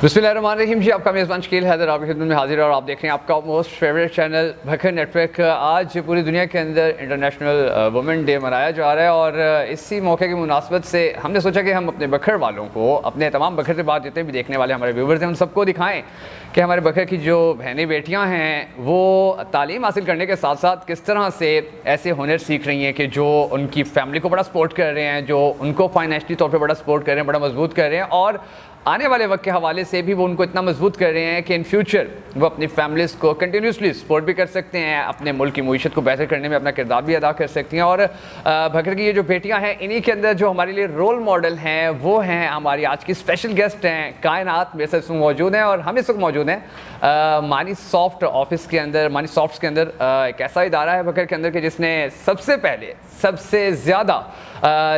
बिस्मिल्लाहिर्रहमानिर्रहीम जी, आपका मेज़बान शकील हैदर आपकी खिदमत में हाजिर है और आप देख रहे हैं आपका मोस्ट फेवरेट चैनल बकर नेटवर्क। आज पूरी दुनिया के अंदर इंटरनेशनल वुमेन डे मनाया जा रहा है और इसी मौके की मुनासबत से हमने सोचा कि हम अपने बकर वालों को, अपने तमाम बकर से बाद जितने भी देखने वाले हमारे व्यूवर्स हैं, उन सबको दिखाएँ कि हमारे बकर की जो बहनें बेटियाँ हैं वो तालीम हासिल करने के साथ साथ किस तरह से ऐसे हुनर सीख रही हैं कि जो उनकी फैमिली को बड़ा सपोर्ट कर रहे हैं, जो उनको फाइनेंशियली तौर पर बड़ा सपोर्ट कर रहे हैं, बड़ा मजबूत कर रहे हैं और आने वाले वक्त के हवाले से भी वो उनको इतना मजबूत कर रहे हैं कि इन फ्यूचर वो अपनी फैमिलीज़ को कंटिन्यूसली सपोर्ट भी कर सकते हैं, अपने मुल्क की मईशत को बेहतर करने में अपना किरदार भी अदा कर सकती हैं। और बकर की ये जो बेटियां हैं, इन्हीं के अंदर जो हमारे लिए रोल मॉडल हैं वो हैं हमारी आज की स्पेशल गेस्ट हैं कायनात। मेरे साथ मौजूद हैं और हम इस वक्त मौजूद हैं मानी सॉफ्ट ऑफिस के अंदर। मानी सॉफ्ट के अंदर एक ऐसा इदारा है बकर के अंदर कि जिसने सबसे पहले सबसे ज़्यादा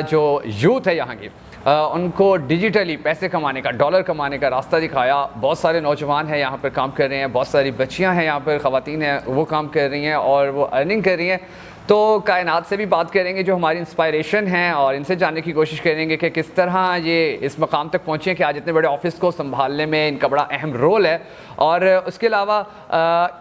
जो यूथ है यहाँ की उनको डिजिटली पैसे कमाने का, डॉलर कमाने का रास्ता दिखाया। बहुत सारे नौजवान हैं यहाँ पर काम कर रहे हैं, बहुत सारी बच्चियाँ हैं यहाँ पर, ख़वातीन हैं वो काम कर रही हैं और वो अर्निंग कर रही हैं। तो कायनात से भी बात करेंगे जो हमारी इंस्पायरेशन है और इनसे जानने की कोशिश करेंगे कि किस तरह ये इस मकाम तक पहुँचे हैं कि आज इतने बड़े ऑफिस को संभालने में इनका बड़ा अहम रोल है। और उसके अलावा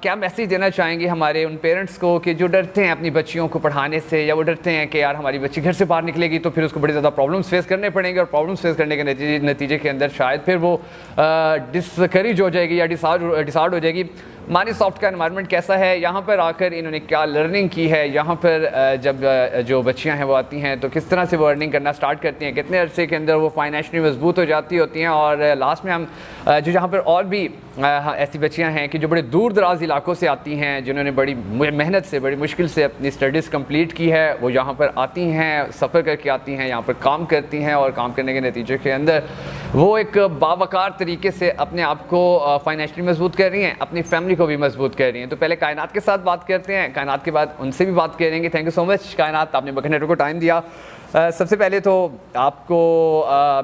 क्या मैसेज देना चाहेंगे हमारे उन पेरेंट्स को कि जो डरते हैं अपनी बच्चियों को पढ़ाने से, या वो डरते हैं कि यार हमारी बच्ची घर से बाहर निकलेगी तो फिर उसको बड़ी ज़्यादा प्रॉब्लम्स फेस करने पड़ेंगे और प्रॉब्लम्स फेस करने के नतीजे के अंदर शायद फिर वो डिस्करेज हो जाएगी या डिसार्ड हो जाएगी। मानी सॉफ्ट का एनवायरनमेंट कैसा है, यहाँ पर आकर इन्होंने क्या लर्निंग की है, यहाँ पर जब जो बच्चियाँ हैं वो आती हैं तो किस तरह से वो अर्निंग करना स्टार्ट करती हैं, कितने अरसे के अंदर वो फाइनेंशियली मजबूत हो जाती होती हैं। और लास्ट में हम जो यहाँ पर और भी ऐसी बच्चियाँ हैं कि जो बड़े दूर दराज इलाकों से आती हैं, जिन्होंने बड़ी मेहनत से, बड़ी मुश्किल से अपनी स्टडीज़ कंप्लीट की है, वो यहाँ पर आती हैं, सफ़र करके आती हैं, यहाँ पर काम करती हैं और काम करने के नतीजे के अंदर वो एक बावकार तरीके से अपने आप को फाइनेंशियली मजबूत कर रही हैं, अपनी फैमिली को भी मजबूत कर रही हैं। तो पहले कायनात के साथ बात करते हैं, कायनात के बाद उनसे भी बात करेंगे। थैंक यू सो मच कायनात, आपने बकर नेटवर्क को टाइम दिया। सबसे पहले तो आपको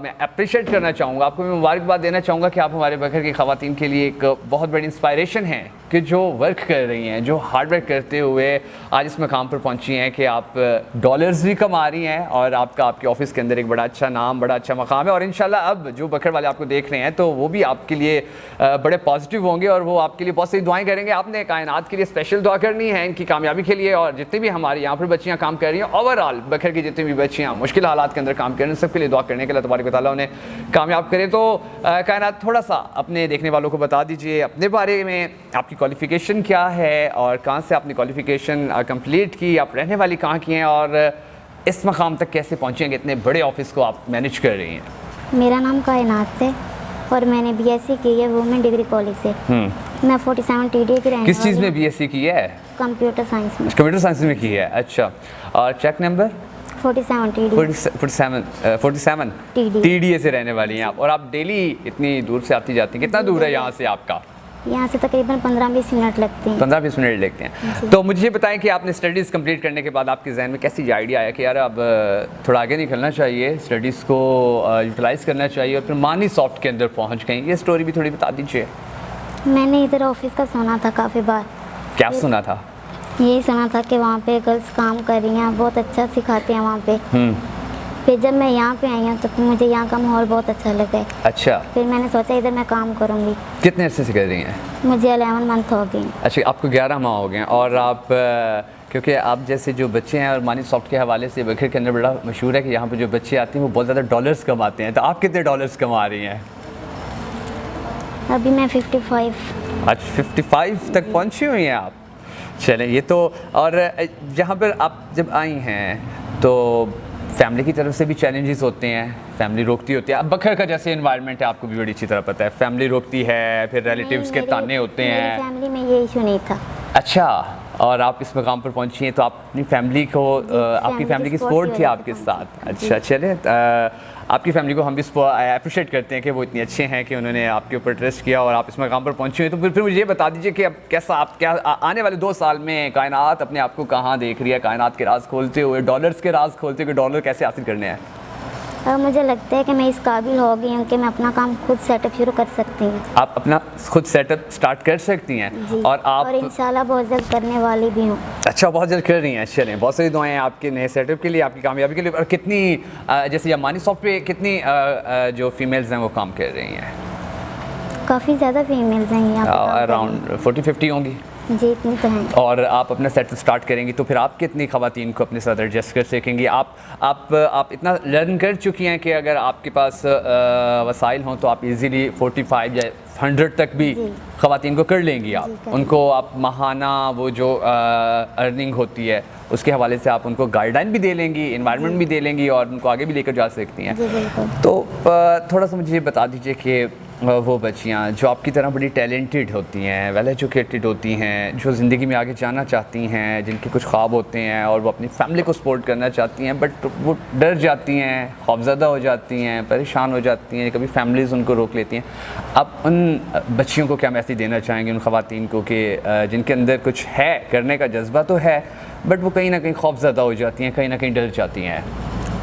मैं अप्रिशिएट करना चाहूँगा, आपको मैं मुबारकबाद देना चाहूँगा कि आप हमारे बकर की ख़वातीन के लिए एक बहुत बड़ी इंस्पायरेशन हैं कि जो वर्क कर रही हैं, जो हार्ड वर्क करते हुए आज इस मकाम पर पहुँची हैं कि आप डॉलर्स भी कमा रही हैं और आपके ऑफिस के अंदर एक बड़ा अच्छा नाम, बड़ा अच्छा मकाम है। और इंशाल्लाह अब जो बकर वाले आपको देख रहे हैं तो वो भी आपके लिए बड़े पॉजिटिव होंगे और वो आपके लिए बहुत सारी दुआएँ करेंगे। आपने कायनात के लिए स्पेशल दुआ करनी है इनकी कामयाबी के लिए, और जितनी भी हमारी यहाँ पर बच्चियाँ काम कर रही हैं, ओवरऑल बकर की जितनी भी बच्चियाँ मुश्किल हालात के अंदर काम कर रही हैं, सबके लिए दुआ करने के लिए तबारक व तआला उन्हें कामयाब करे। तो कायनात, थोड़ा सा अपने देखने वालों को बता दीजिए अपने बारे में, आपकी क्वालिफ़िकेशन क्या है और कहाँ से आपने क्वालिफ़िकेशन कंप्लीट की, आप रहने वाली कहाँ की हैं और इस मकाम तक कैसे पहुँचेंगे, इतने बड़े ऑफिस को आप मैनेज कर रही हैं। मेरा नाम कायनात है और मैंने बीएससी की है वुमेन डिग्री कॉलेज से। मैं 47 टीडी की रहने वाली। किस चीज़ में बीएससी की है? कंप्यूटर साइंस में। कंप्यूटर साइंस में की है, अच्छा। और चेक नंबर 47 टीडी। 47 टीडीए से रहने वाली हैं आप, और आप डेली इतनी दूर से आती जाती हैं। कितना दूर है यहाँ से आपका? यहाँ से तकरीबन 15-20 मिनट लगते हैं। 15-20 मिनट लगते हैं। तो मुझे ये बताएं कि आपने स्टडीज़ कंप्लीट करने के बाद आपके जहन में कैसी ये आइडिया आया कि यार अब थोड़ा आगे निकलना चाहिए, स्टडीज़ को यूटिलाइज़ करना चाहिए, और फिर मानी सॉफ्ट के अंदर पहुँच गई? ये स्टोरी भी थोड़ी बता दीजिए। मैंने इधर ऑफिस का सुना था काफ़ी बार। क्या सुना था? यही सुना था कि वहाँ पे गर्ल्स काम कर रही हैं, बहुत अच्छा सिखाते हैं वहाँ पे। फिर जब मैं यहाँ पे आई हूँ तो मुझे यहाँ का माहौल बहुत अच्छा लगा। अच्छा। फिर मैंने सोचा इधर मैं काम करूँगी। कितने अर्से से कर रही हैं? मुझे 11 मंथ हो गए। अच्छा, आपको 11 माह हो गए। और आप क्योंकि आप जैसे जो बच्चे हैं, और मानी सॉफ्ट के हवाले से बकर के अंदर बड़ा मशहूर है कि यहाँ पे जो बच्चे आते हैं वो बहुत ज़्यादा डॉलर्स कमाते हैं, तो आप कितने डॉलर्स कमा रही हैं? अभी मैं 55। अच्छा, 55 तक पहुँची हुई हैं आप? चलें, ये तो। और जहाँ पर आप जब आई हैं तो फैमिली की तरफ से भी चैलेंजेस होते हैं, फैमिली रोकती होती है। अब बकर का जैसे एनवायरनमेंट है आपको भी बड़ी अच्छी तरह पता है, फैमिली रोकती है, फिर रिलेटिव्स के ताने होते हैं। मेरी फैमिली में ये इशू नहीं था। अच्छा, और आप इस मकाम पर पहुंची हैं तो आप अपनी फैमिली को, आपकी फैमिली की सपोर्ट थी आपके साथ? अच्छा, चले, आपकी फैमिली को हम भी अप्रिशिएट करते हैं कि वो इतने अच्छे हैं कि उन्होंने आपके ऊपर ट्रस्ट किया और आप इस मकाम पर पहुंचे हुए। तो फिर मुझे ये बता दीजिए कि अब कैसा, आप क्या आने वाले 2 साल में कायनात अपने आप को कहाँ देख रही है, कायनात के राज खोलते हुए, डॉलर्स के राज खोलते हुए, डॉलर कैसे हासिल करने हैं? और मुझे लगता है कि मैं इस काबिल हो गई हूँ कि मैं अपना काम खुद सेटअप शुरू कर सकती हूँ। आप अपना खुद सेटअप स्टार्ट कर सकती हैं? जी। और इंशाल्लाह बहुत जल्द करने वाली भी हूँ। अच्छा, बहुत जल्द कर रही हैं। चलें, बहुत सारी दुआएं आपके नए सेटअप के लिए, आपकी कामयाबी के लिए। और कितनी जैसे मानी सॉफ्ट पे कितनी जो फीमेल्स हैं वो काम कर रही हैं? काफ़ी ज़्यादा फीमेल्स हैं यहाँ पे काम कर अराउंड 40-50 होंगी। रही हैं। जी इतनी तो हैं। और आप अपना सेट स्टार्ट करेंगी तो फिर आप कितनी ख़वातीन को अपने साथ एडजस्ट कर सकेंगी? आप इतना लर्न कर चुकी हैं कि अगर आपके पास वसाइल हों तो आप इजीली 45 या 100 तक भी जी। ख़वातीन को कर लेंगी आप। कर उनको आप माहाना वो जो अर्निंग होती है उसके हवाले से आप उनको गाइडलाइन भी दे लेंगी, इन्वायरमेंट भी दे लेंगी और उनको आगे भी लेकर जा सकती हैं। जी बिल्कुल। तो थोड़ा सा मुझे ये बता दीजिए कि वो बच्चियाँ जो आपकी तरह बड़ी टैलेंटेड होती हैं, वेल एजुकेटेड होती हैं, जो ज़िंदगी में आगे जाना चाहती हैं, जिनके कुछ ख्वाब होते हैं और वो अपनी फैमिली को सपोर्ट करना चाहती हैं, बट वो डर जाती हैं, खौफज़दा हो जाती हैं, परेशान हो जाती हैं, कभी फैमिलीज़ उनको रोक लेती हैं। आप उन बच्चियों को क्या मैसेज देना चाहेंगे, उन ख़वातीन को कि जिनके अंदर कुछ है, करने का जज्बा तो है, बट वो कहीं ना कहीं खौफज़दा हो जाती हैं, कहीं ना कहीं डर जाती हैं?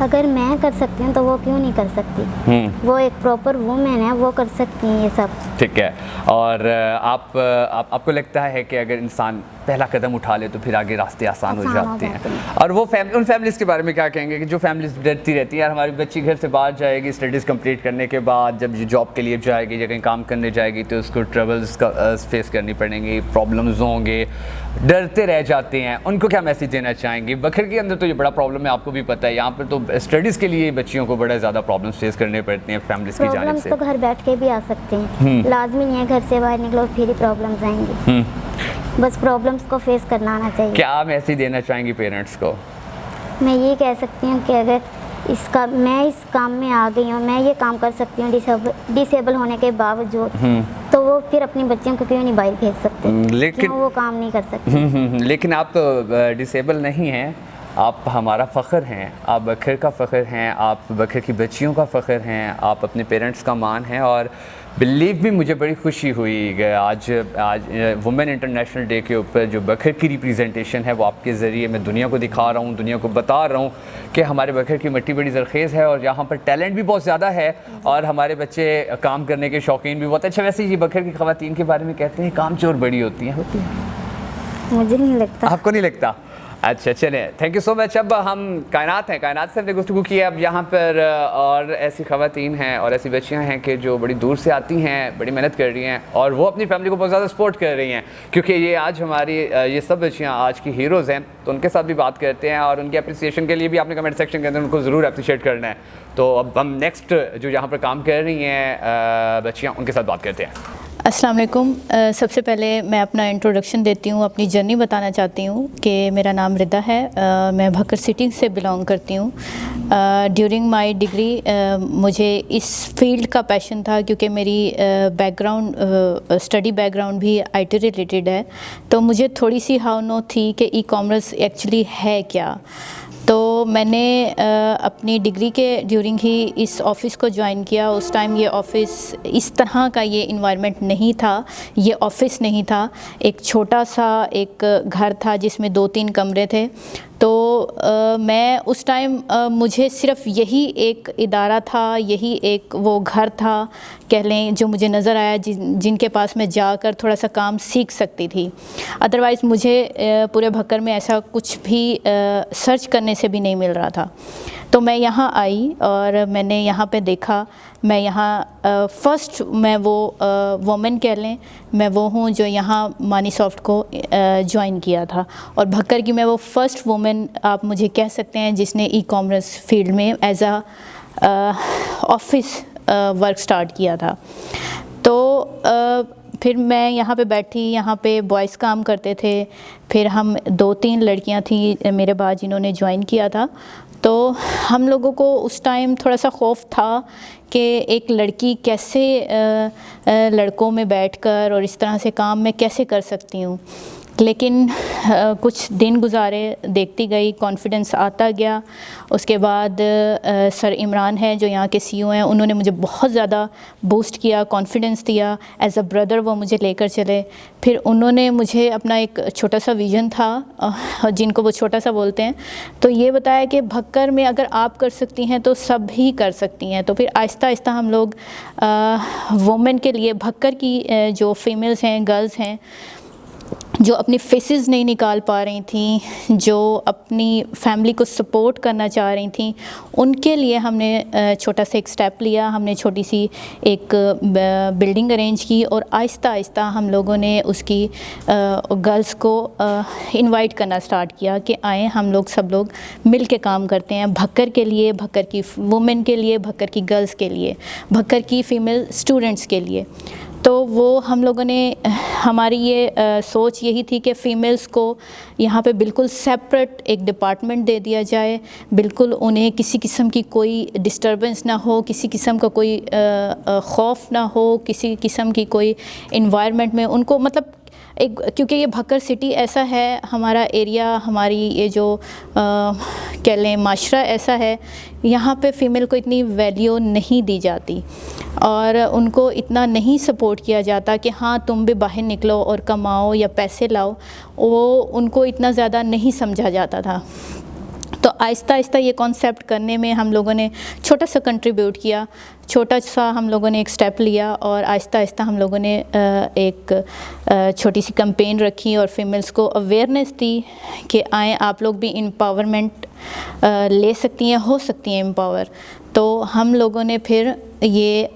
अगर मैं कर सकती हूँ तो वो क्यों नहीं कर सकती? वो एक प्रॉपर वुमेन है, वो कर सकती हैं ये सब। ठीक है। और आपको लगता है कि अगर इंसान पहला कदम उठा ले तो फिर आगे रास्ते आसान हो जाते हैं? और वो उन फैमिलीज़ के बारे में क्या कहेंगे कि जो फैमिलीज़ डरती रहती हैं, यार हमारी बच्ची घर से बाहर जाएगी स्टडीज़ कंप्लीट करने के बाद, जब ये जॉब के लिए जाएगी या कहीं काम करने जाएगी तो उसको ट्रबल्स का फेस करनी पड़ेंगी, प्रॉब्लम्स होंगे, डरते रह जाते हैं, उनको क्या मैसेज देना चाहेंगी? बखर के अंदर तो ये बड़ा प्रॉब्लम है, आपको भी पता है, यहाँ पर तो स्टडीज़ के लिए बच्चियों को बड़ा ज़्यादा प्रॉब्लम्स फेस करने पड़ते हैं फैमिलीज़ की जानिब प्रॉब्लम्स से। तो घर बैठ के भी आ सकते हैं, लाजमी नहीं है घर से बाहर निकलो फिर ही प्रॉब्लम्स आएंगी। बस प्रॉब्लम्स को फेस करना आना चाहिए। क्या मैसेज देना चाहेंगी पेरेंट्स को? मैं ये कह सकती हूँ कि अगर मैं इस काम में आ गई हूँ, मैं ये काम कर सकती हूँ डिसेबल होने के बावजूद, तो वो फिर अपने बच्चों को क्यों नहीं बाहर भेज सकते? लेकिन क्यों वो काम नहीं कर सकते? लेकिन आप तो डिसेबल नहीं हैं, आप हमारा फ़ख्र हैं, आप बखर का फ़ख्र हैं, आप बखर की बच्चियों का फ़ख्र हैं, आप अपने पेरेंट्स का मान हैं। और बिलीव भी मुझे बड़ी खुशी हुई कि आज वुमेन इंटरनेशनल डे के ऊपर जो बखर की रिप्रेजेंटेशन है वो आपके ज़रिए मैं दुनिया को दिखा रहा हूँ, दुनिया को बता रहा हूँ कि हमारे बखर की मिट्टी बड़ी ज़रखेज़ है और यहाँ पर टैलेंट भी बहुत ज़्यादा है और हमारे बच्चे काम करने के शौकीन भी बहुत। अच्छा, वैसे ये बखर की ख़वातीन के बारे में कहते हैं काम चोर बड़ी होती हैं, होती हैं? मुझे नहीं लगता। आपको नहीं लगता? अच्छा चले, थैंक यू सो मच। अब हम कायनात से हमने गुफ्तगू की है। अब यहाँ पर और ऐसी ख़वातीन हैं और ऐसी बच्चियाँ हैं कि जो बड़ी दूर से आती हैं, बड़ी मेहनत कर रही हैं और वो अपनी फैमिली को बहुत ज़्यादा सपोर्ट कर रही हैं, क्योंकि ये आज हमारी ये सब बच्चियाँ आज की हीरोज़ हैं। तो उनके साथ भी बात करते हैं और उनकी अप्रिसिएशन के लिए भी आपने कमेंट सेक्शन के अंदर उनको ज़रूर अप्रिशिएट करना है। तो अब हम नेक्स्ट जो यहाँ पर काम कर रही हैं बच्चियाँ, उनके साथ बात करते हैं। अस्सलाम वालेकुम। सबसे पहले मैं अपना इंट्रोडक्शन देती हूँ, अपनी जर्नी बताना चाहती हूँ कि मेरा नाम रिदा है, मैं भक्कर सिटी से बिलोंग करती हूँ। ड्यूरिंग माय डिग्री मुझे इस फील्ड का पैशन था क्योंकि मेरी स्टडी बैकग्राउंड भी आईटी रिलेटेड है, तो मुझे थोड़ी सी हाउ नो थी कि ई कॉमर्स एक्चुअली है क्या। तो मैंने अपनी डिग्री के ड्यूरिंग ही इस ऑफ़िस को ज्वाइन किया। उस टाइम ये ऑफ़िस इस तरह का ये इन्वायरमेंट नहीं था, ये ऑफ़िस नहीं था, एक छोटा सा एक घर था जिसमें 2-3 कमरे थे। तो मैं उस टाइम मुझे सिर्फ़ यही एक इदारा था, यही एक वो घर था कह लें जो मुझे नज़र आया, जिनके पास मैं जाकर थोड़ा सा काम सीख सकती थी। अदरवाइज़ मुझे पूरे भक्कर में ऐसा कुछ भी सर्च करने से भी नहीं मिल रहा था। तो मैं यहाँ आई और मैंने यहाँ पे देखा, मैं यहाँ फ़र्स्ट मैं वो वुमेन कह लें, मैं वो हूँ जो यहाँ मानीसॉफ्ट को ज्वाइन किया था और भक्कर की मैं वो फ़र्स्ट वुमेन आप मुझे कह सकते हैं जिसने ई कॉमर्स फील्ड में एज आ ऑफिस वर्क स्टार्ट किया था। तो फिर मैं यहाँ पे बैठी, यहाँ पे बॉयज़ काम करते थे, फिर हम 2-3 लड़कियाँ थी मेरे बाद जिन्होंने ज्वाइन किया था। तो हम लोगों को उस टाइम थोड़ा सा खौफ था कि एक लड़की कैसे लड़कों में बैठकर और इस तरह से काम मैं कैसे कर सकती हूँ। लेकिन कुछ दिन गुजारे, देखती गई, कॉन्फिडेंस आता गया। उसके बाद सर इमरान है जो यहाँ के सीईओ हैं, उन्होंने मुझे बहुत ज़्यादा बूस्ट किया, कॉन्फिडेंस दिया। एज़ अ ब्रदर वो मुझे लेकर चले। फिर उन्होंने मुझे अपना एक छोटा सा विज़न था, जिनको वो छोटा सा बोलते हैं, तो ये बताया कि भक्कर में अगर आप कर सकती हैं तो सब ही कर सकती हैं। तो फिर आहिस्ता आहिस्ता हम लोग वुमेन के लिए भक्कर की जो फीमेल्स हैं, गर्ल्स हैं, जो अपनी फेसेस नहीं निकाल पा रही थी, जो अपनी फैमिली को सपोर्ट करना चाह रही थी, उनके लिए हमने छोटा सा एक स्टेप लिया। हमने छोटी सी एक बिल्डिंग अरेंज की और आहिस्ता आहिस्ता हम लोगों ने उसकी गर्ल्स को इनवाइट करना स्टार्ट किया कि आएँ, हम लोग सब लोग मिल के काम करते हैं भक्कर के लिए, भक्कर की वुमेन के लिए, भक्कर की गर्ल्स के लिए, भक्कर की फ़ीमेल स्टूडेंट्स के लिए। तो वो हम लोगों ने, हमारी ये सोच यही थी कि फ़ीमेल्स को यहाँ पे बिल्कुल सेपरेट एक डिपार्टमेंट दे दिया जाए, बिल्कुल उन्हें किसी किस्म की कोई डिस्टर्बेंस ना हो, किसी किस्म का कोई खौफ ना हो, किसी किस्म की कोई इन्वायरमेंट में उनको, मतलब एक, क्योंकि ये भक्कर सिटी ऐसा है, हमारा एरिया, हमारी ये जो कह लें माशरा ऐसा है, यहाँ पे फ़ीमेल को इतनी वैल्यू नहीं दी जाती और उनको इतना नहीं सपोर्ट किया जाता कि हाँ तुम भी बाहर निकलो और कमाओ या पैसे लाओ, वो उनको इतना ज़्यादा नहीं समझा जाता था। तो आहिस्ता आहिस्ता ये कॉन्सेप्ट करने में हम लोगों ने छोटा सा कंट्रीब्यूट किया, छोटा सा हम लोगों ने एक स्टेप लिया और आहिस्ता आहिस्ता हम लोगों ने एक छोटी सी कैंपेन रखी और फीमेल्स को अवेयरनेस दी कि आएँ, आप लोग भी एम्पावरमेंट ले सकती हैं, हो सकती हैं एम्पावर। तो हम लोगों ने फिर ये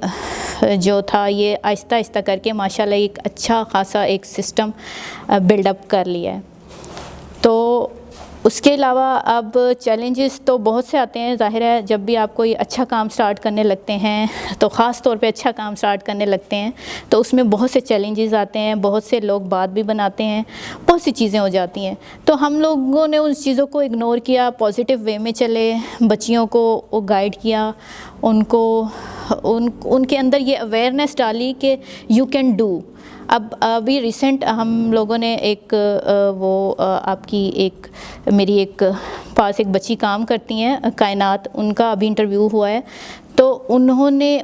जो था ये आहिस्ता आहिस्ता करके माशाल्लाह एक अच्छा खासा एक सिस्टम बिल्डअप कर लिया है। तो उसके अलावा अब चैलेंजेस तो बहुत से आते हैं, ज़ाहिर है जब भी आप कोई अच्छा काम स्टार्ट करने लगते हैं, तो ख़ास तौर पे अच्छा काम स्टार्ट करने लगते हैं तो उसमें बहुत से चैलेंजेस आते हैं, बहुत से लोग बात भी बनाते हैं, बहुत सी चीज़ें हो जाती हैं। तो हम लोगों ने उन चीज़ों को इग्नोर किया, पॉजिटिव वे में चले, बच्चियों को गाइड किया, उनको उनके अंदर ये अवेयरनेस डाली कि यू कैन डू। अब अभी रिसेंट हम लोगों ने एक आपकी एक मेरी एक पास एक बच्ची काम करती हैं कायनात, उनका अभी इंटरव्यू हुआ है। तो उन्होंने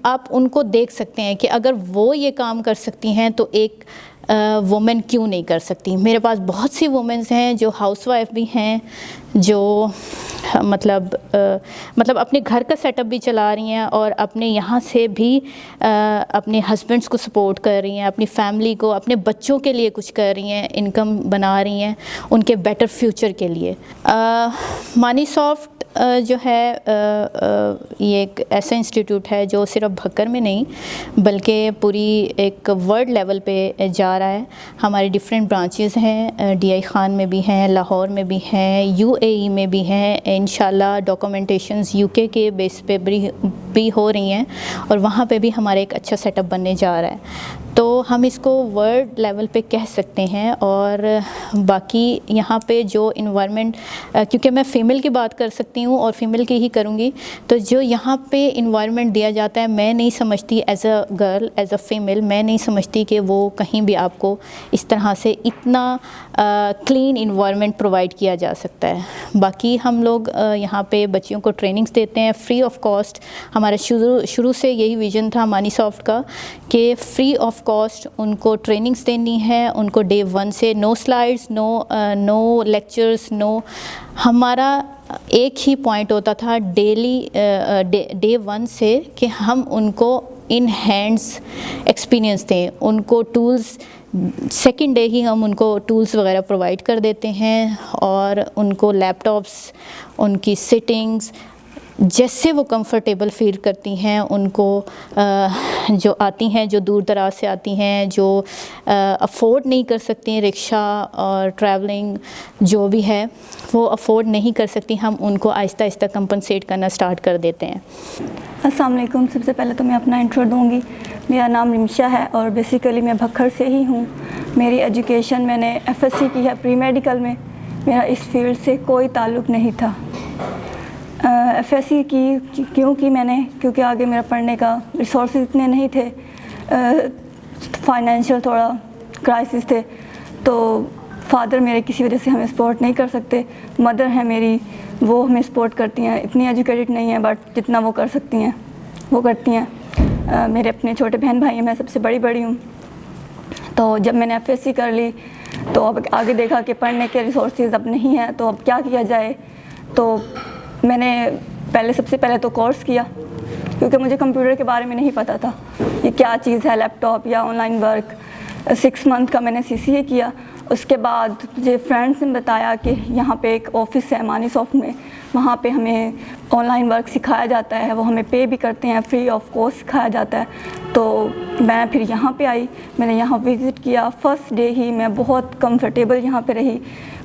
आप उनको देख सकते हैं कि अगर वो ये काम कर सकती हैं तो एक वुमेन क्यों नहीं कर सकती। मेरे पास बहुत सी वुमेन्स हैं जो हाउसवाइफ भी हैं, जो मतलब अपने घर का सेटअप भी चला रही हैं और अपने यहाँ से भी अपने हस्बैंड्स को सपोर्ट कर रही हैं, अपनी फैमिली को, अपने बच्चों के लिए कुछ कर रही हैं, इनकम बना रही हैं उनके बेटर फ्यूचर के लिए। मनीसॉफ्ट जो है ये एक ऐसा इंस्टीट्यूट है जो सिर्फ भक्कर में नहीं बल्कि पूरी एक वर्ल्ड लेवल पे जा रहा है। हमारे डिफरेंट ब्रांचेस हैं, DI खान में भी हैं, लाहौर में भी हैं, UAE में भी हैं, इंशाल्लाह डॉक्यूमेंटेशंस UK के बेस पे भी हो रही हैं और वहाँ पे भी हमारा एक अच्छा सेटअप बनने जा रहा है। तो हम इसको वर्ल्ड लेवल पे कह सकते हैं। और बाकी यहाँ पे जो इन्वायरमेंट, क्योंकि मैं फ़ीमेल की बात कर सकती हूँ और फीमेल की ही करूँगी, तो जो यहाँ पे इन्वायरमेंट दिया जाता है, मैं नहीं समझती as a girl, as a female, मैं नहीं समझती कि वो कहीं भी आपको इस तरह से इतना क्लीन इन्वायरमेंट प्रोवाइड किया जा सकता है। बाकी हम लोग यहाँ पे बच्चियों को ट्रेनिंग्स देते हैं फ्री ऑफ कॉस्ट। हमारा शुरू से यही विज़न था मनीसॉफ्ट का कि फ्री ऑफ कॉस्ट उनको ट्रेनिंग्स देनी है, उनको डे 1 से no slides, no lectures, no, हमारा एक ही पॉइंट होता था डे 1 से कि हम उनको इन हैंड्स एक्सपीरियंस दें, उनको टूल्स, सेकेंड डे ही हम उनको टूल्स वगैरह प्रोवाइड कर देते हैं और उनको लैपटॉप्स, उनकी सिटिंग्स, जैसे वो कंफर्टेबल फील करती हैं, उनको जो आती हैं, जो दूर दराज से आती हैं, जो अफोर्ड नहीं कर सकती हैं रिक्शा और ट्रैवलिंग जो भी है वो अफोर्ड नहीं कर सकती, हम उनको आहिस्ता आहिस्ता कंपनसेट करना स्टार्ट कर देते हैं। अस्सलाम वालेकुम। सबसे पहले तो मैं अपना इंट्रो दूँगी। मेरा नाम रिमशा है और बेसिकली मैं भक्खर से ही हूँ। मेरी एजुकेशन मैंने FSC की है प्री मेडिकल में। मेरा इस फील्ड से कोई ताल्लुक़ नहीं था। FSC की क्योंकि मैंने, क्योंकि आगे मेरा पढ़ने का रिसोर्सेज इतने नहीं थे, फाइनेंशियल थोड़ा क्राइसिस थे, तो फादर मेरे किसी वजह से हमें सपोर्ट नहीं कर सकते। मदर है मेरी, वो हमें सपोर्ट करती हैं, इतनी एजुकेटेड नहीं है बट जितना वो कर सकती हैं वो करती हैं। मेरे अपने छोटे बहन भाई हैं, मैं सबसे बड़ी हूँ। तो जब मैंने FSC कर ली तो अब आगे देखा कि पढ़ने के रिसोर्सेज अब नहीं हैं, तो अब क्या किया जाए। तो मैंने सबसे पहले तो कोर्स किया, क्योंकि मुझे कंप्यूटर के बारे में नहीं पता था ये क्या चीज़ है, लैपटॉप या ऑनलाइन वर्क। 6 मंथ का मैंने CCA किया उसके बाद मुझे फ्रेंड्स ने बताया कि यहाँ पे एक ऑफ़िस है मानीसॉफ्ट में, वहाँ पे हमें ऑनलाइन वर्क सिखाया जाता है, वो हमें पे भी करते हैं, फ्री ऑफ कॉस्ट सिखाया जाता है। तो मैं फिर यहाँ पे आई, मैंने यहाँ विज़िट किया। फ़र्स्ट डे ही मैं बहुत कंफर्टेबल यहाँ पे रही।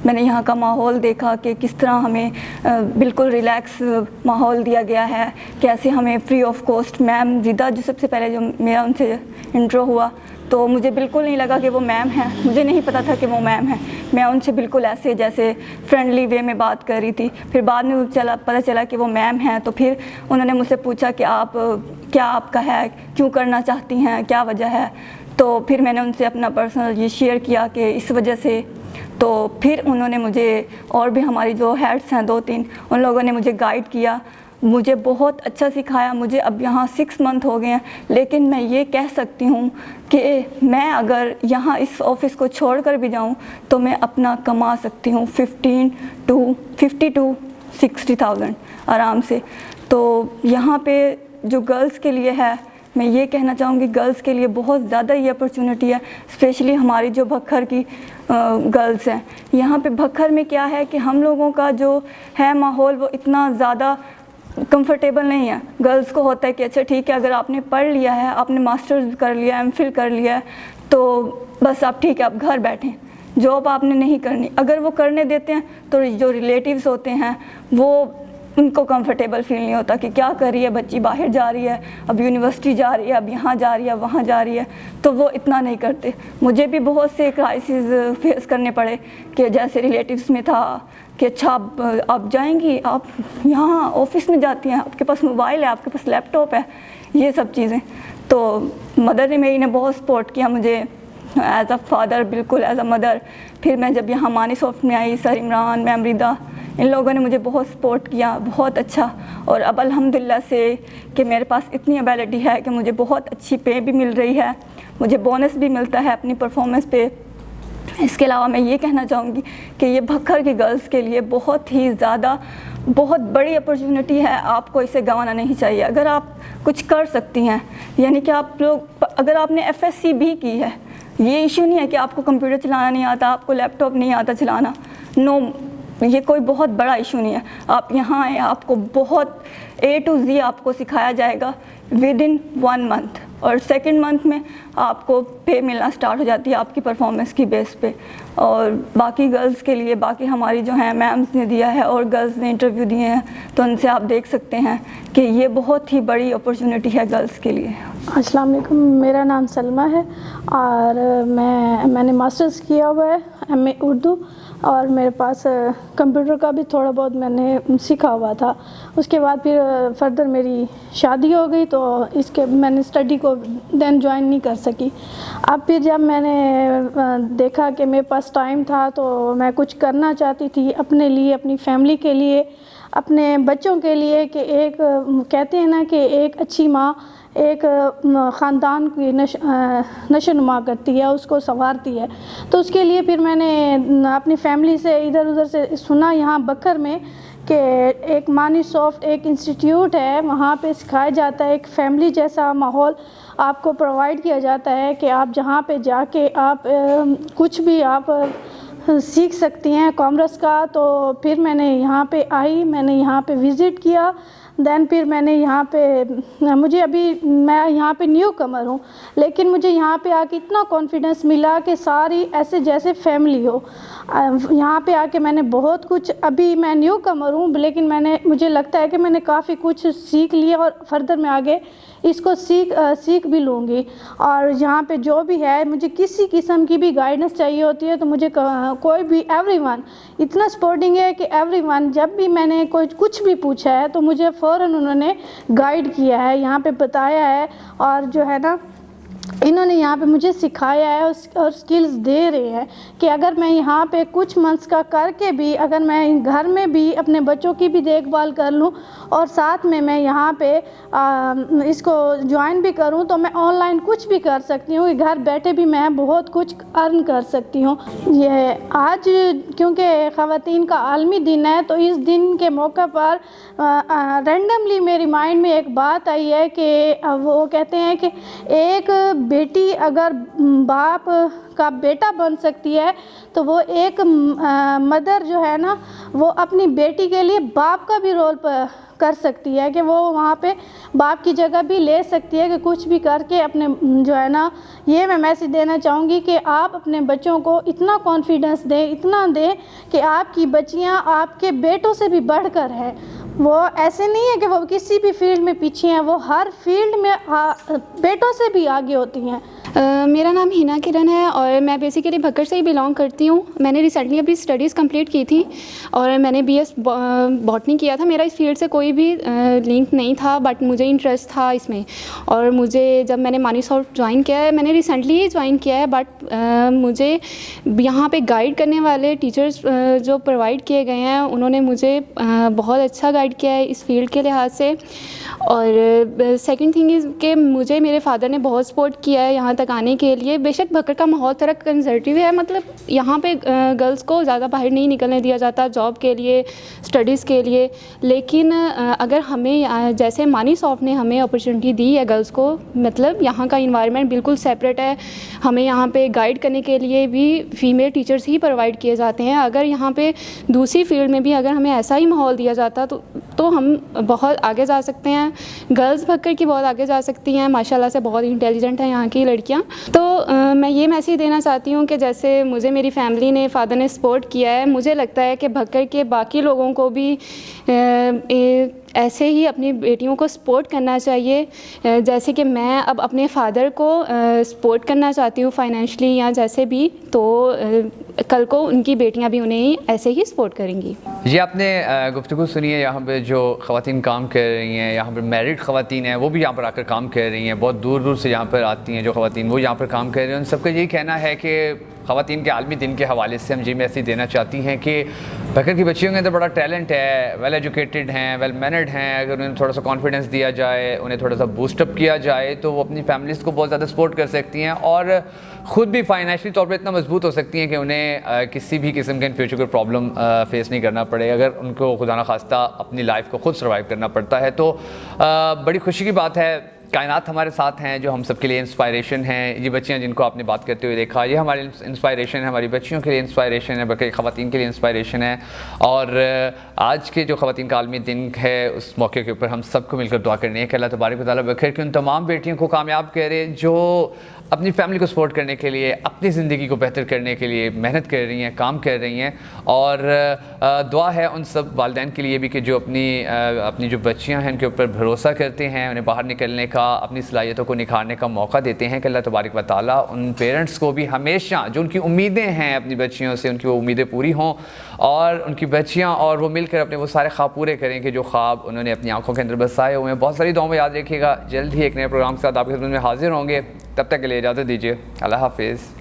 मैंने यहाँ का माहौल देखा कि किस तरह हमें बिल्कुल रिलैक्स माहौल दिया गया है, कैसे हमें फ्री ऑफ कॉस्ट। मैम रिदा जो सबसे पहले जो मेरा उनसे इंट्रो हुआ तो मुझे बिल्कुल नहीं लगा कि वो मैम हैं, मुझे नहीं पता था कि वो मैम हैं। मैं उनसे बिल्कुल ऐसे जैसे फ्रेंडली वे में बात कर रही थी। फिर बाद में पता चला कि वो मैम हैं। तो फिर उन्होंने मुझसे पूछा कि आप क्या आपका है, क्यों करना चाहती हैं, क्या वजह है। तो फिर मैंने उनसे अपना पर्सनल ये शेयर किया कि इस वजह से। तो फिर उन्होंने मुझे और भी हमारी जो हेड्स हैं 2-3 उन लोगों ने मुझे गाइड किया, मुझे बहुत अच्छा सिखाया। मुझे अब यहाँ 6 मंथ हो गए हैं, लेकिन मैं ये कह सकती हूँ कि मैं अगर यहाँ इस ऑफ़िस को छोड़कर भी जाऊँ तो मैं अपना कमा सकती हूँ 50 to 60,000 आराम से। तो यहाँ पे जो गर्ल्स के लिए है, मैं ये कहना चाहूँगी गर्ल्स के लिए बहुत ज़्यादा ये अपॉर्चुनिटी है, स्पेशली हमारी जो भक्खर की गर्ल्स हैं। यहाँ पे भक्खर में क्या है कि हम लोगों का जो है माहौल वो इतना ज़्यादा कंफर्टेबल नहीं है। गर्ल्स को होता है कि अच्छा ठीक है, अगर आपने पढ़ लिया है, आपने मास्टर्स कर लिया है, एमफिल कर लिया है, तो बस आप ठीक है, आप घर बैठें, जॉब आपने नहीं करनी। अगर वो करने देते हैं तो जो रिलेटिव्स होते हैं वो उनको कंफर्टेबल फील नहीं होता कि क्या कर रही है बच्ची, बाहर जा रही है, अब यूनिवर्सिटी जा रही है, अब यहाँ जा रही है, वहाँ जा रही है, तो वो इतना नहीं करते। मुझे भी बहुत से क्राइसिस फेस करने पड़े कि जैसे रिलेटिव्स में था कि अच्छा आप जाएंगी, आप यहाँ ऑफिस में जाती हैं, आपके पास मोबाइल है, आपके पास लैपटॉप है, ये सब चीज़ें। तो मदर ने मेरी ने बहुत सपोर्ट किया मुझे एज़ अ फादर, बिल्कुल एज़ अ मदर। फिर मैं जब यहाँ मानीसॉफ्ट में आई, सर इमरान, मैम रिदा, इन लोगों ने मुझे बहुत सपोर्ट किया, बहुत अच्छा। और अब अल्हम्दुलिल्लाह से कि मेरे पास इतनी एबिलिटी है कि मुझे बहुत अच्छी पे भी मिल रही है, मुझे बोनस भी मिलता है अपनी परफॉर्मेंस पे। इसके अलावा मैं ये कहना चाहूँगी कि ये भक्खर की गर्ल्स के लिए बहुत ही ज़्यादा बहुत बड़ी अपॉर्चुनिटी है, आपको इसे गंवाना नहीं चाहिए। अगर आप कुछ कर सकती हैं, यानी कि आप लोग अगर आपने FSC भी की है, ये इशू नहीं है कि आपको कंप्यूटर चलाना नहीं आता, आपको लैपटॉप नहीं आता चलाना, नो, ये कोई बहुत बड़ा इशू नहीं है। आप यहाँ आए, आपको बहुत A to Z आपको सिखाया जाएगा विदिन 1 मंथ, और 2nd मंथ में आपको पे मिलना स्टार्ट हो जाती है आपकी परफॉर्मेंस की बेस पे। और बाकी गर्ल्स के लिए, बाकी हमारी जो हैं मैम्स ने दिया है और गर्ल्स ने इंटरव्यू दिए हैं, तो उनसे आप देख सकते हैं कि ये बहुत ही बड़ी अपॉर्चुनिटी है गर्ल्स के लिए। अस्सलाम वालेकुम, मेरा नाम सलमा है और मैंने मास्टर्स किया हुआ है MA उर्दू, और मेरे पास कंप्यूटर का भी थोड़ा बहुत मैंने सीखा हुआ था। उसके बाद फिर फर्दर मेरी शादी हो गई, तो इसके मैंने स्टडी को देन ज्वाइन नहीं कर सकी। अब फिर जब मैंने देखा कि मेरे पास टाइम था तो मैं कुछ करना चाहती थी अपने लिए, अपनी फैमिली के लिए, अपने बच्चों के लिए, कि एक कहते हैं ना कि एक अच्छी माँ एक ख़ानदान की नशोनुमा करती है, उसको संवारती है। तो उसके लिए फिर मैंने अपनी फैमिली से इधर उधर से सुना यहाँ बकर में कि एक मानीसॉफ्ट एक इंस्टीट्यूट है, वहाँ पे सिखाया जाता है, एक फैमिली जैसा माहौल आपको प्रोवाइड किया जाता है कि आप जहाँ पे जाके आप कुछ भी आप सीख सकती हैं कॉमर्स का। तो फिर मैंने यहाँ पे आई, मैंने यहाँ पे विज़िट किया, देन फिर मैंने यहाँ पे मुझे अभी मैं यहाँ पे न्यू कमर हूँ, लेकिन मुझे यहाँ पे आके इतना कॉन्फिडेंस मिला कि सारी ऐसे जैसे फैमिली हो। यहाँ पे आके मैंने बहुत कुछ, अभी मैं न्यू कमर हूँ लेकिन मुझे लगता है कि मैंने काफ़ी कुछ सीख लिया और फर्दर मैं आगे इसको सीख भी लूँगी। और यहाँ पे जो भी है, मुझे किसी किस्म की भी गाइडेंस चाहिए होती है तो मुझे कोई भी एवरीवन इतना सपोर्टिंग है कि एवरीवन, जब भी मैंने कुछ भी पूछा है तो मुझे फ़ौरन उन्होंने गाइड किया है, यहाँ पे बताया है, और जो है ना इन्होंने यहाँ पे मुझे सिखाया है और स्किल्स दे रहे हैं कि अगर मैं यहाँ पे कुछ मंथ्स का करके भी, अगर मैं घर में भी अपने बच्चों की भी देखभाल कर लूँ और साथ में मैं यहाँ पे इसको ज्वाइन भी करूँ, तो मैं ऑनलाइन कुछ भी कर सकती हूँ, घर बैठे भी मैं बहुत कुछ अर्न कर सकती हूँ। ये आज क्योंकि ख़वातीन का आलमी दिन है, तो इस दिन के मौके पर रैंडमली मेरी माइंड में एक बात आई है कि वो कहते हैं कि एक बेटी अगर बाप का बेटा बन सकती है तो वो एक मदर जो है ना वो अपनी बेटी के लिए बाप का भी रोल कर सकती है कि वो वहाँ पे बाप की जगह भी ले सकती है कि कुछ भी करके अपने जो है ना, ये मैं मैसेज देना चाहूँगी कि आप अपने बच्चों को इतना कॉन्फिडेंस दें, इतना दें कि आपकी बच्चियाँ आपके बेटों से भी बढ़कर हैं। वो ऐसे नहीं है कि वो किसी भी फील्ड में पीछे हैं, वो हर फील्ड में बेटों से भी आगे होती हैं। मेरा नाम हिना किरण है और मैं बेसिकली भक्कर से ही बिलोंग करती हूँ। मैंने रिसेंटली अपनी स्टडीज़ कंप्लीट की थी और मैंने बीएस बॉटनी किया था। मेरा इस फील्ड से कोई भी लिंक नहीं था, बट मुझे इंटरेस्ट था इसमें। और मुझे जब मैंने मानीसॉफ्ट ज्वाइन किया है, मैंने रिसेंटली ही ज्वाइन किया है, बट मुझे यहाँ पे गाइड करने वाले टीचर्स जो प्रोवाइड किए गए हैं उन्होंने मुझे बहुत अच्छा गाइड किया है इस फील्ड के लिहाज से। और सेकंड थिंग इज़ कि मुझे मेरे फादर ने बहुत सपोर्ट किया है यहाँ तक आने के लिए। बेशक भक्कर का माहौल थोड़ा कंजर्वेटिव है, मतलब यहाँ पे गर्ल्स को ज़्यादा बाहर नहीं निकलने दिया जाता जॉब के लिए, स्टडीज़ के लिए। लेकिन अगर हमें जैसे मानीसॉफ्ट ने हमें अपॉर्चुनिटी दी है गर्ल्स को, मतलब यहाँ का इन्वायरमेंट बिल्कुल सेपरेट है। हमें यहाँ पे गाइड करने के लिए भी फीमेल टीचर्स ही प्रोवाइड किए जाते हैं। अगर यहाँ पे दूसरी फील्ड में भी अगर हमें ऐसा ही माहौल दिया जाता तो हम बहुत आगे जा सकते हैं। गर्ल्स भक्कर की बहुत आगे जा सकती हैं, माशाल्लाह से बहुत इंटेलिजेंट हैं यहाँ की लड़कियाँ। तो मैं ये मैसेज देना चाहती हूँ कि जैसे मुझे मेरी फैमिली ने, फादर ने सपोर्ट किया है, मुझे लगता है कि भक्कर के बाकी लोगों को भी ऐसे ही अपनी बेटियों को सपोर्ट करना चाहिए। जैसे कि मैं अब अपने फादर को सपोर्ट करना चाहती हूँ फाइनेंशियली या जैसे भी, तो कल को उनकी बेटियाँ भी उन्हें ऐसे ही सपोर्ट करेंगी। ये आपने गुफ्तगू सुनी है, यहाँ पे जो ख़वातीन काम कर रही हैं, यहाँ पर मैरिड ख़वातीन हैं वो भी यहाँ पर आकर काम कर रही हैं, बहुत दूर दूर से यहाँ पर आती हैं जो ख़वातीन वो यहाँ पर काम कर रही हैं। उन सबका यही कहना है कि ख़वातीन के आलमी दिन के हवाले से हम ये मैसेज देना चाहती हैं कि भक्कर की बच्चियों के अंदर बड़ा टैलेंट है, वेल एजुकेटेड हैं, वेल मैनर्ड हैं। अगर उन्हें थोड़ा सा कॉन्फिडेंस दिया जाए, उन्हें थोड़ा सा बूस्टअप किया जाए तो वो अपनी फैमिलीज़ को बहुत ज़्यादा सपोर्ट कर सकती हैं और ख़ुद भी फाइनेंशियली तौर पर इतना मजबूत हो सकती हैं कि उन्हें किसी भी किस्म के इन फ्यूचर कोई प्रॉब्लम फेस नहीं करना पड़े। अगर उनको खुदा न खास्ता अपनी लाइफ को खुद सर्वाइव करना पड़ता है तो बड़ी खुशी की बात है। कायनात हमारे साथ हैं जो हम सबके लिए इंस्पायरेशन हैं। ये बच्चियाँ जिनको आपने बात करते हुए देखा, ये हमारी इंस्पायरेशन है, हमारी बच्चियों के लिए इंस्पायरेशन है, बल्कि ख़वातीन के लिए इंस्पायरेशन है। और आज के जो ख़वातीन का आलमी दिन है उस मौके के ऊपर हम सबको मिलकर दुआ करनी है कि अल्लाह तबारक व तआला बखैर कि उन तमाम बेटियों को कामयाब करे जो अपनी फैमिली को सपोर्ट करने के लिए, अपनी ज़िंदगी को बेहतर करने के लिए मेहनत कर रही हैं, काम कर रही हैं। और दुआ है उन सब वालिदैन के लिए भी कि जो अपनी जो बच्चियां हैं उनके ऊपर भरोसा करते हैं, उन्हें बाहर निकलने का, अपनी सलाहियतों को निखारने का मौका देते हैं कि अल्लाह तबारक व तआला उन पेरेंट्स को भी हमेशा जो उनकी उम्मीदें हैं अपनी बच्चियों से, उनकी वो उम्मीदें पूरी हों और उनकी बच्चियाँ और वो मिलकर अपने वो सारे ख्वाब पूरे करें कि जो ख्वाब उन्होंने अपनी आँखों के अंदर बसाए हुए हैं। बहुत सारी दुआओं में याद रखिएगा। जल्द ही एक नए प्रोग्राम के साथ आपके खिदमत में हाजिर होंगे, तब तक के लिए इजाज़त दीजिए। अल्लाह हाफिज़।